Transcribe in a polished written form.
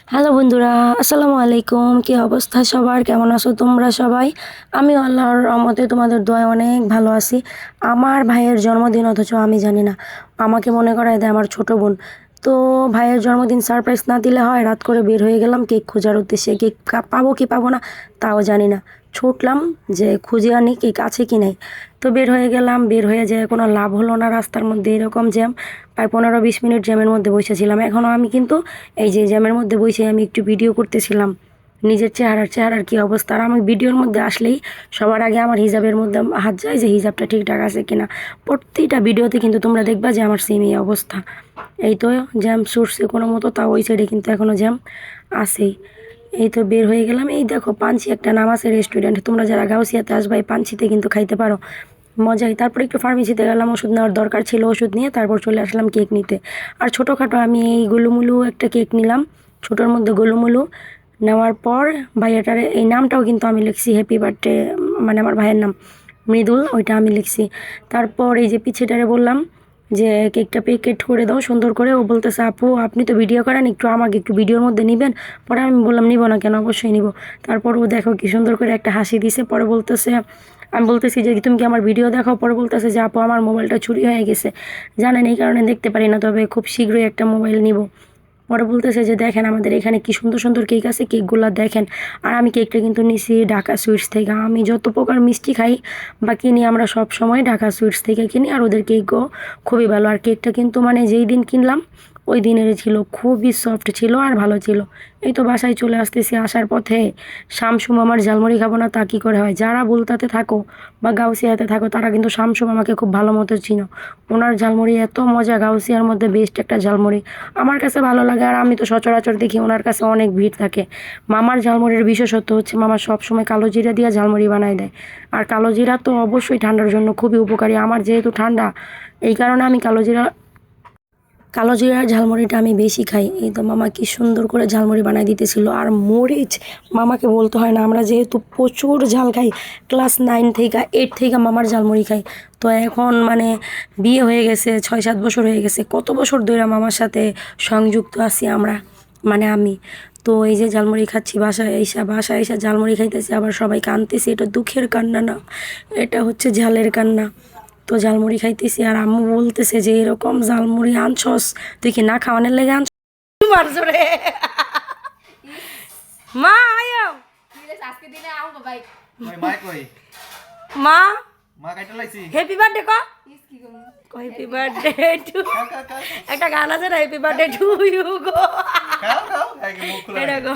Hello বন্ধুরা, আসসালামু আলাইকুম। কি অবস্থা সবার? কেমন আছো তোমরা সবাই? আমি আল্লাহর রহমতে তোমাদের দোয়ায় অনেক ভালো আছি। আমার ভাইয়ের জন্মদিন অথচ আমি জানি না। আমাকে মনে করায় দেয় আমার ছোট বোন। তো ভাইয়ের জন্মদিন সারপ্রাইজ না দিলে হয়? রাত করে বের হয়ে গেলাম কেক খোঁজার উদ্দেশ্যে। কেক পাবো কি পাবো না তাও জানি না। ছুটলাম যে খুঁজে আনি কেক আছে কি নাই। তো বের হয়ে গেলাম, বের হয়ে যেয়ে কোনো লাভ হলো না। রাস্তার মধ্যে এরকম জ্যাম, প্রায় 15-20 মিনিট জ্যামের মধ্যে বসেছিলাম। এখনও আমি কিন্তু এই যে জ্যামের মধ্যে বসে আমি একটু ভিডিও করতেছিলাম নিজের চেহারার কি অবস্থা। আর আমি ভিডিওর মধ্যে আসলেই সবার আগে আমার হিজাবের মধ্যে হাত যায় যে হিজাবটা ঠিকঠাক আছে কিনা। প্রতিটা ভিডিওতে কিন্তু তোমরা দেখবা যে আমার সেম এই অবস্থা। এই তো জ্যাম ছুটছে কোনো মতো, তাও ওই সাইডে কিন্তু এখনও জ্যাম আছেই। এই তো বের হয়ে গেলাম। এই দেখো পাঞ্চি একটা নাম আছে রেস্টুরেন্ট, তোমরা যারা গাউসিয়াতে আসবা এই পাঞ্চিতে কিন্তু খাইতে পারো, মজাই। তারপর একটু ফার্মেসিতে গেলাম, ওষুধ নেওয়ার দরকার ছিল, ওষুধ নিয়ে তারপর চলে আসলাম কেক নিতে। আর ছোটোখাটো আমি এই গোলুমুলু একটা কেক নিলাম, ছোটোর মধ্যে গোলুমুলু। নেওয়ার পর ভাইয়াটার এই নামটাও কিন্তু আমি লিখছি হ্যাপি বার্থডে, মানে আমার ভাইয়ের নাম মৃদুল, ওইটা আমি লিখছি। তারপর এই যে পিছেটারে বললাম যে কেকটা প্যাকেট করে দাও সুন্দর করে। ও বলতেছে আপু আপনি তো ভিডিও করেন, একটু আমাকে একটু ভিডিওর মধ্যে নেবেন। পরে আমি বললাম নিব না কেন, অবশ্যই নিব। তারপর ও দেখো কি সুন্দর করে একটা হাসি দিছে। পরে বলতেছে, আমি বলতেছি যে তুমি কি আমার ভিডিও দেখো? পরে বলতেছে যে আপু আমার মোবাইলটা চুরি হয়ে গেছে, জানেন এই কারণে দেখতে পারি না, তবে খুব শীঘ্রই একটা মোবাইল নিব। পরে বলতেছে যে দেখেন আমাদের এখানে কি সুন্দর সুন্দর কেক আছে, কেকগুলো দেখেন। আর আমি কেকটা কিন্তু নিছি ঢাকা সুইটস থেকে। আমি যত প্রকার মিষ্টি খাই বা কিনি আমরা সব সময় ঢাকা সুইটস থেকে কিনি, আর ওদের কেকও খুবই ভালো। আর কেকটা কিন্তু মানে যেই দিন কিনলাম ওই দিনের ছিল, খুবই সফট ছিল আর ভালো ছিল। এই তো বাসায় চলে আসতেছি, আসার পথে শামসু মামার ঝালমুড়ি খাবো না তা কী করে হয়? যারা বলতাতে থাকো বা গাউসিয়াতে থাকো তারা কিন্তু শামসু মামাকে খুব ভালো মতো চিনো। ওনার ঝালমুড়ি এত মজা, গাউসিয়ার মধ্যে বেস্ট একটা ঝালমুড়ি আমার কাছে ভালো লাগে। আর আমি তো সচরাচর দেখি ওনার কাছে অনেক ভিড় থাকে। মামার ঝালমুড়ির বিশেষত্ব হচ্ছে মামা সবসময় কালো জিরা দিয়ে ঝালমুড়ি বানায় দেয়। আর কালো জিরা তো অবশ্যই ঠান্ডার জন্য খুবই উপকারী। আমার যেহেতু ঠান্ডা, এই কারণে আমি কালো জিরার ঝালমুড়িটা আমি বেশি খাই। এই তো মামা কি সুন্দর করে ঝালমুড়ি বানাই দিতেছিল। আর মরিচ মামাকে বলতে হয় না, আমরা যেহেতু প্রচুর ঝাল খাই, ক্লাস 9 থেকে 8 থেকে মামার ঝালমুড়ি খাই। তো এখন মানে বিয়ে হয়ে গেছে, 6-7 বছর হয়ে গেছে, কত বছর ধরে মামার সাথে সংযুক্ত আছি আমরা, মানে আমি। তো এই যে ঝালমুড়ি খাচ্ছি, বাসায় এসে ঝালমুড়ি খাইতেছি, আবার সবাই কাঁদতেছি। এটা দুঃখের কান্না না, এটা হচ্ছে ঝালের কান্না। তো ঝালমুড়ি খাইতেছি আর আম্মু বলতেছে যে এরকম ঝালমুড়ি আনছস, তুই কি না খাওয়ানোর লেগে আনছ? মারছো রে মা, আয়ো আজকে দিনে আও বাবাই মাই কই মা, মা কাইটা লাইছি হ্যাপি বার্থডে ক, ইস কি গো হ্যাপি বার্থডে টু। খাও একটা গান আছে না, হ্যাপি বার্থডে টু ইউ গো, খাও আগে মুখ খোলা এটা গো